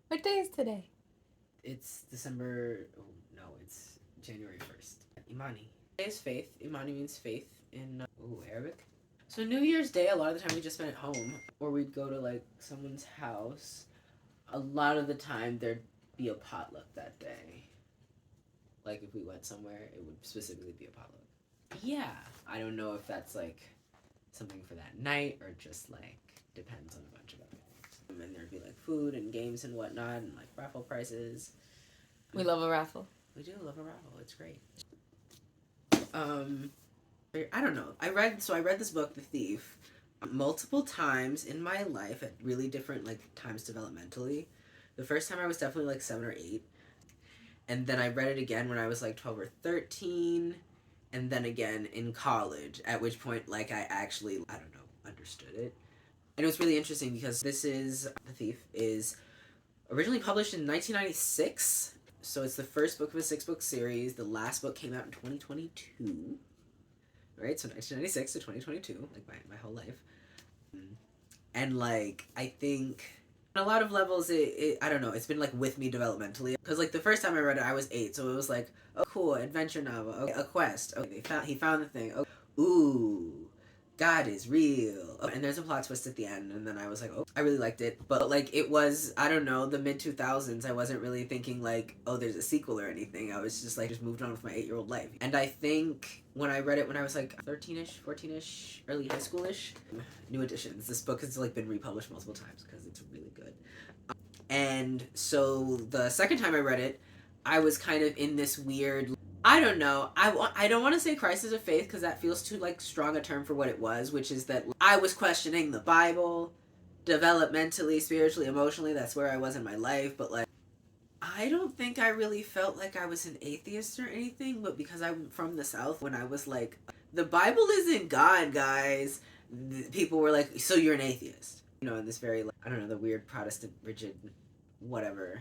What day is today? It's December. Oh no, it's January 1st. Imani. Today is faith. Imani means faith in Arabic. So New Year's Day, a lot of the time we just spent at home, or we'd go to like someone's house. A lot of the time there'd be a potluck that day. Like if we went somewhere, it would specifically be a potluck. Yeah, I don't know if that's like something for that night or just like depends on a bunch of other things. And there'd be like food and games and whatnot and like raffle prizes. We love a raffle. We do love a raffle. It's great. I don't know. I read this book, The Thief, multiple times in my life at really different like times developmentally. The first time I was definitely like 7 or 8. And then I read it again when I was like 12 or 13, and then again in college, at which point like I actually, I don't know, understood it. And it was really interesting because The Thief is originally published in 1996. So it's the first book of a 6-book series. The last book came out in 2022. Right? So 1996 to 2022, like my whole life. And like, I think on a lot of levels, I don't know, it's been like with me developmentally. Because like the first time I read it, I was 8. So it was like, oh, cool, adventure novel. Okay, a quest. Okay, he found the thing. Okay. Ooh. God is real. And there's a plot twist at the end, and then I was like, oh, I really liked it. But like it was, I don't know, the mid 2000s, I wasn't really thinking like, oh, there's a sequel or anything. I was just like, just moved on with my 8-year-old life. And I think when I read it when I was like 13ish, 14ish, early high schoolish, new editions. This book has like been republished multiple times because it's really good. And so the second time I read it, I was kind of in this weird, I don't know. I don't want to say crisis of faith because that feels too like strong a term for what it was, which is that I was questioning the Bible, developmentally, spiritually, emotionally. That's where I was in my life. But like, I don't think I really felt like I was an atheist or anything. But because I'm from the South, when I was like, the Bible isn't God, guys, people were like, so you're an atheist. You know, in this very, like, I don't know, the weird Protestant, rigid, whatever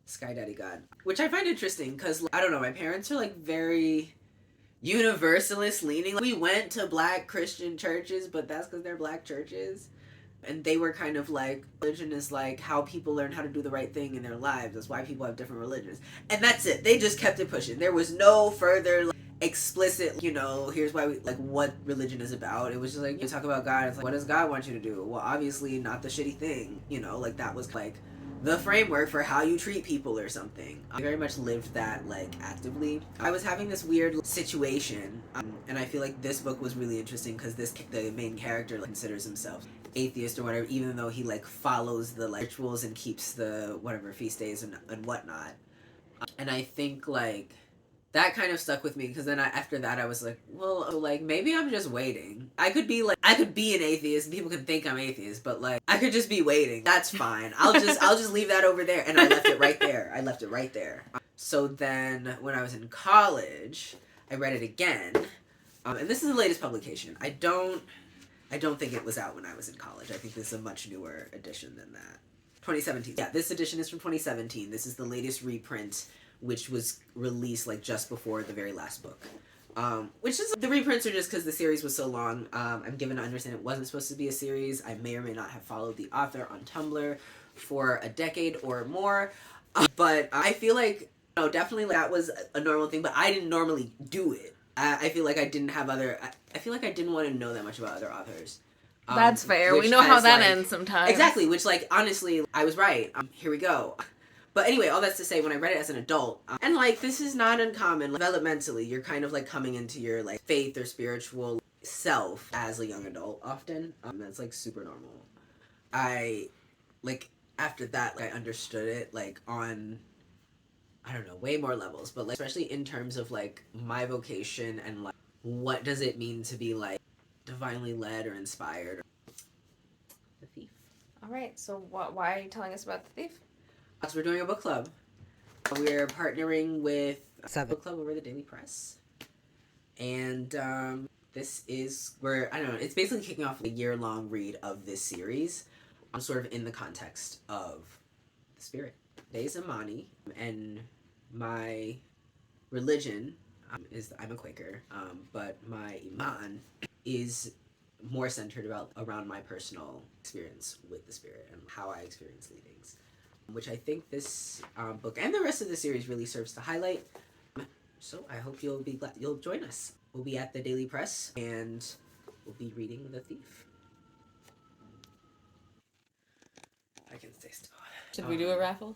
Sky Daddy God, which I find interesting because I don't know, my parents are like very universalist leaning. We went to black Christian churches, but that's because they're black churches. And they were kind of like, religion is like how people learn how to do the right thing in their lives. That's why people have different religions. And that's it. They just kept it pushing. There was no further like, explicit, you know, here's why we, like, what religion is about. It was just like, you talk about God, it's like, what does God want you to do? Well, obviously not the shitty thing, you know, like that was like the framework for how you treat people or something. I very much lived that like actively. I was having this weird situation, and I feel like this book was really interesting because the main character like, considers himself atheist or whatever, even though he like follows the like, rituals and keeps the whatever feast days and whatnot. And I think like that kind of stuck with me because then after that I was like, well, like maybe I'm just waiting. I could be an atheist and people can think I'm atheist, but like I could just be waiting. That's fine. I'll just leave that over there. And I left it right there. So then when I was in college, I read it again, and this is the latest publication. I don't think it was out when I was in college. I think this is a much newer edition than that. 2017. Yeah, this edition is from 2017. This is the latest reprint, which was released like just before the very last book. Which is, the reprints are just because the series was so long. I'm given to understand it wasn't supposed to be a series. I may or may not have followed the author on Tumblr for a decade or more. But I feel like, no, definitely like, that was a normal thing, but I didn't normally do it. I feel like I didn't have I feel like I didn't want to know that much about other authors. That's fair. We know how that like, ends sometimes. Exactly, which like, honestly, I was right. Here we go. But anyway, all that's to say, when I read it as an adult, and like, this is not uncommon, like, developmentally, you're kind of like coming into your like faith or spiritual self as a young adult often. That's like super normal. I, like, after that, like, I understood it like on, I don't know, way more levels, but like, especially in terms of like my vocation and like, what does it mean to be like divinely led or inspired. The Thief. All right, so why are you telling us about The Thief? So we're doing a book club. We're partnering with Book Club over the Daily Press. And this is where, I don't know, it's basically kicking off a year-long read of this series. Sort of in the context of the spirit. Today's Imani, and my religion is, I'm a Quaker, but my Iman is more centered around my personal experience with the spirit and how I experience leadings. which I think this book and the rest of the series really serves to highlight. So I hope you'll be glad you'll join us. We'll be at the Daily Press, and we'll be reading The Thief. I can stay still. Should we do a raffle?